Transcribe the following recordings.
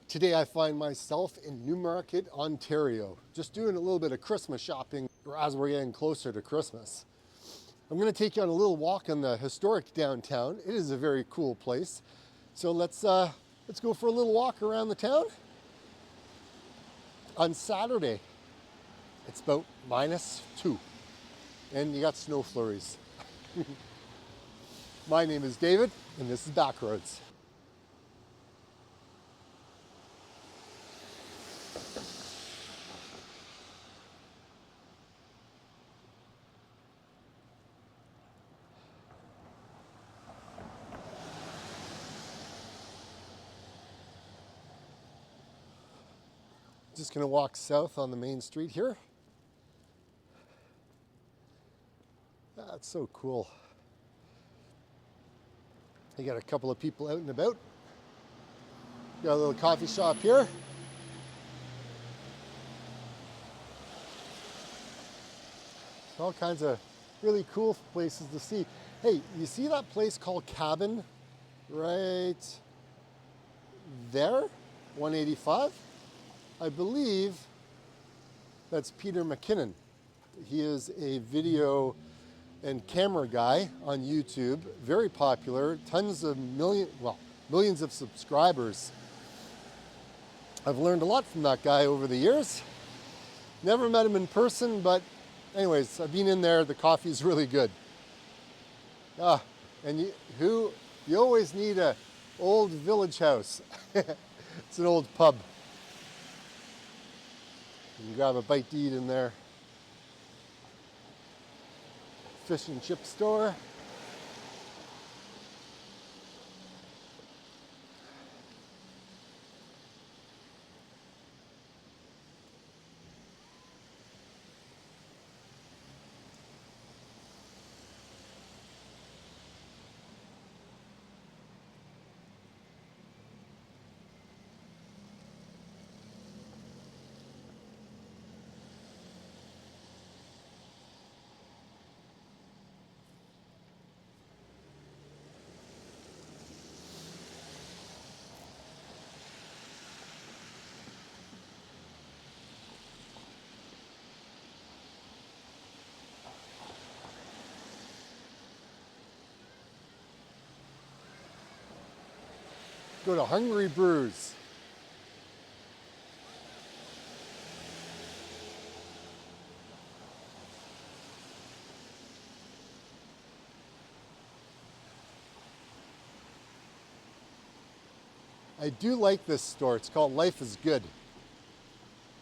Today I find myself in Newmarket, Ontario, just doing a little bit of Christmas shopping as we're getting closer to Christmas. I'm going to take you on a little walk in the historic downtown. It is a very cool place. So let's go for a little walk around the town. On Saturday, it's about -2 and you got snow flurries. My name is David and this is Backroads. Just gonna walk south on the main street here. That's so cool. You got a couple of people out and about. Got a little coffee shop here. All kinds of really cool places to see. Hey, you see that place called Cabin right there? 185? I believe that's Peter McKinnon. He is a video and camera guy on YouTube, very popular, millions of subscribers. I've learned a lot from that guy over the years. Never met him in person, but anyways, I've been in there. The coffee is really good. And you always need a old village house. It's an old pub. You can grab a bite to eat in there. Fish and chip store. Go to Hungry Brews. I do like this store. It's called Life is Good.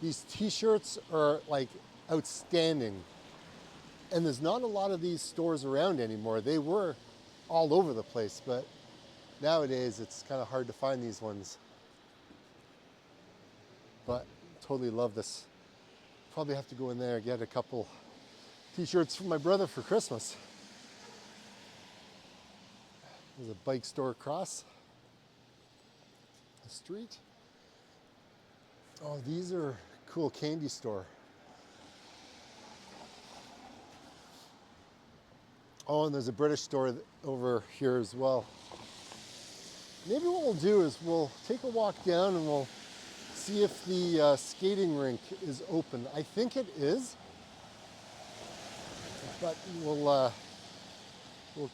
These t-shirts are like outstanding. And there's not a lot of these stores around anymore. They were all over the place, but nowadays it's kind of hard to find these ones. But totally love this. Probably have to go in there and get a couple t-shirts for my brother for Christmas. There's a bike store across the street. Oh, these are cool candy store. Oh, and there's a British store over here as well. Maybe what we'll do is we'll take a walk down and we'll see if the skating rink is open. I think it is, but we'll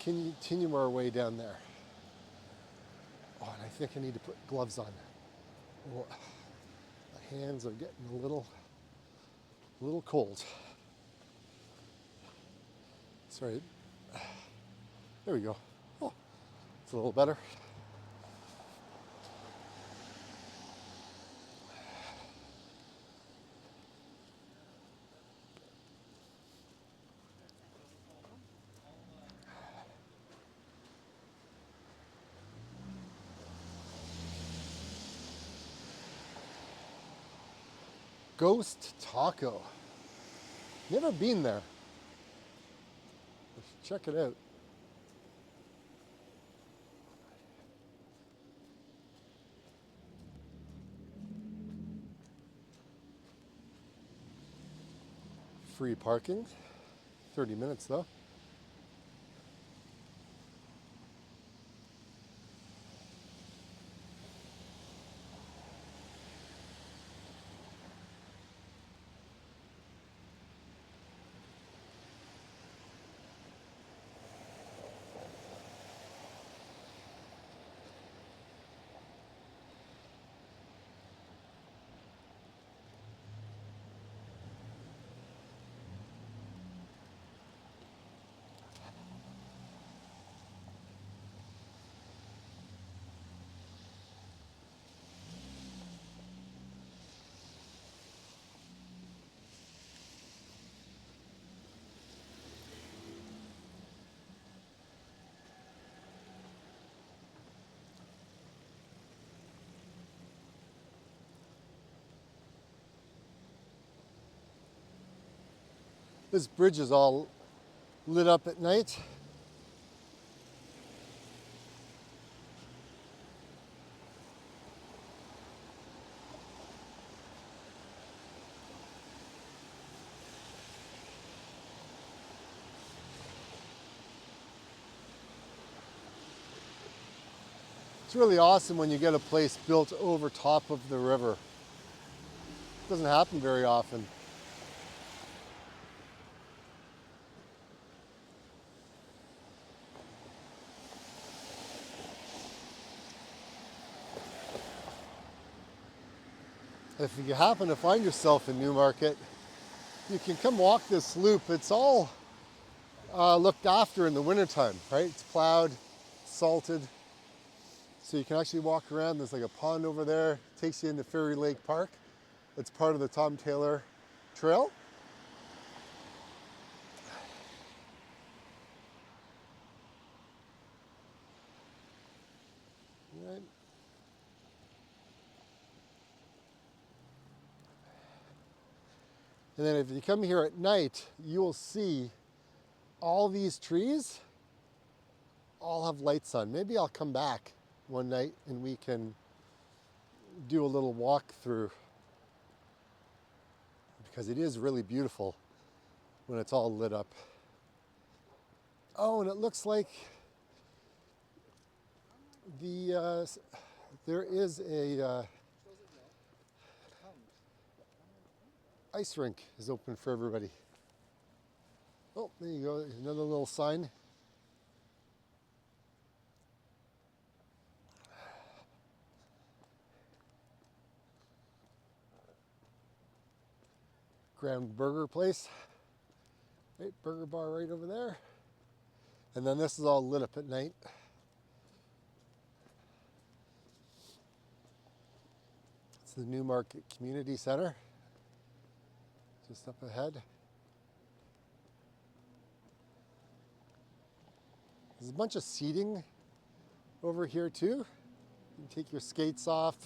continue our way down there. Oh, and I think I need to put gloves on. Well, my hands are getting a little cold. Sorry. There we go. Oh, it's a little better. Ghost Taco. Never been there. Let's check it out. Free parking. 30 minutes though. This bridge is all lit up at night. It's really awesome when you get a place built over top of the river. It doesn't happen very often. If you happen to find yourself in Newmarket, you can come walk this loop. It's all looked after in the wintertime, right? It's plowed, salted, so you can actually walk around. There's like a pond over there. It takes you into Fairy Lake Park. It's part of the Tom Taylor Trail. Right. And then if you come here at night, you will see all these trees all have lights on. Maybe I'll come back one night and we can do a little walk through, because it is really beautiful when it's all lit up. Oh, and it looks like there is a ice rink is open for everybody. Oh, there you go. There's another little sign. Grand Burger Place. Right, burger bar right over there. And then this is all lit up at night. It's the Newmarket Community Center, just up ahead. There's a bunch of seating over here too. You can take your skates off.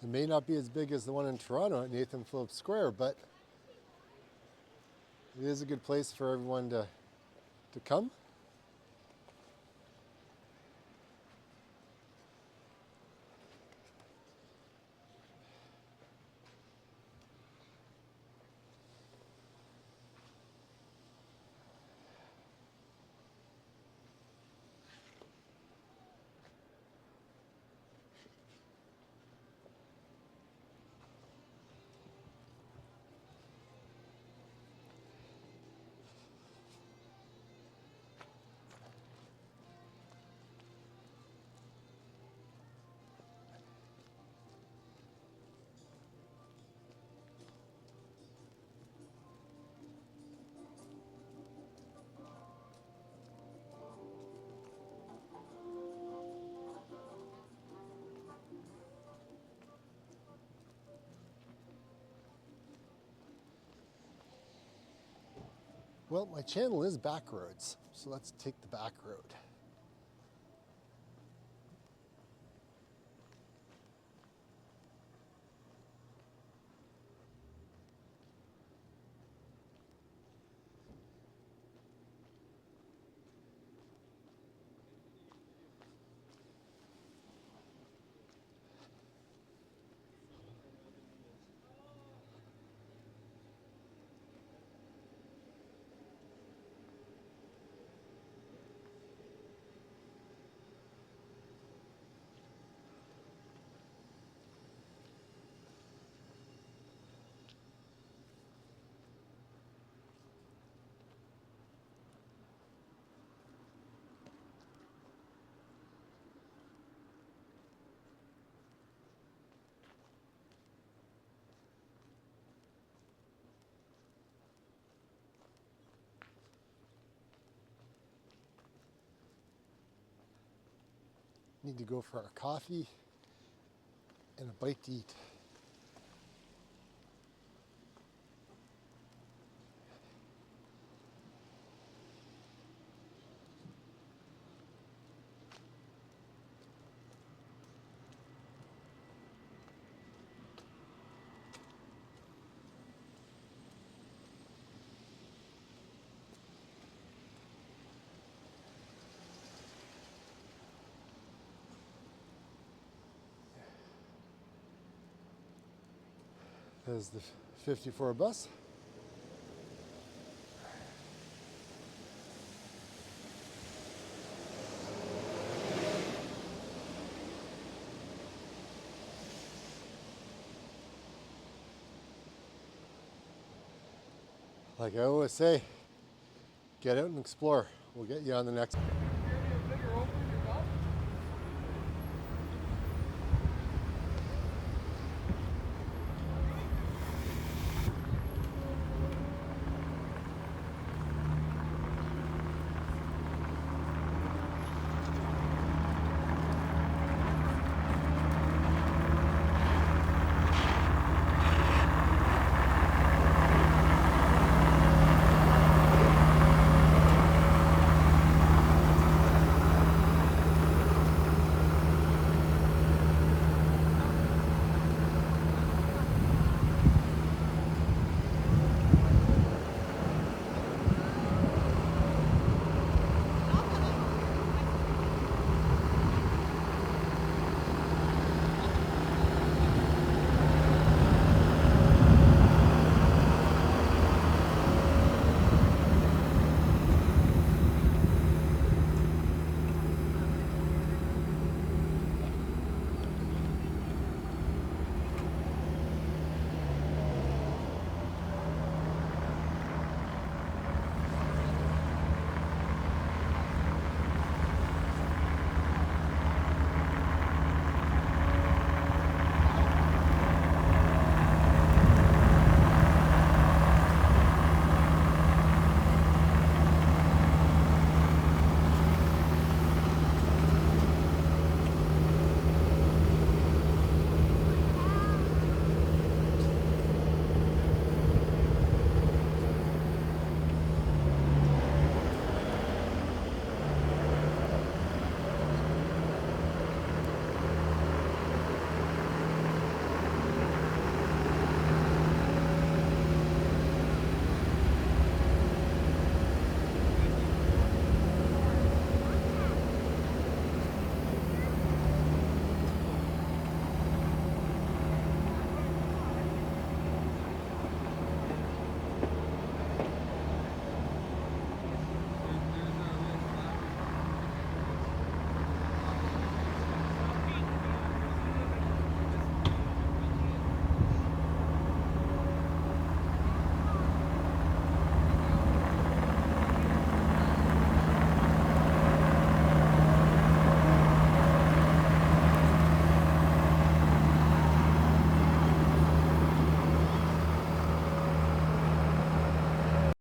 It may not be as big as the one in Toronto at Nathan Phillips Square, but it is a good place for everyone to come. Well, my channel is back roads, so let's take the back road. need to go for our coffee and a bite to eat. There's the 54 bus. Like I always say, get out and explore. We'll get you on the next one.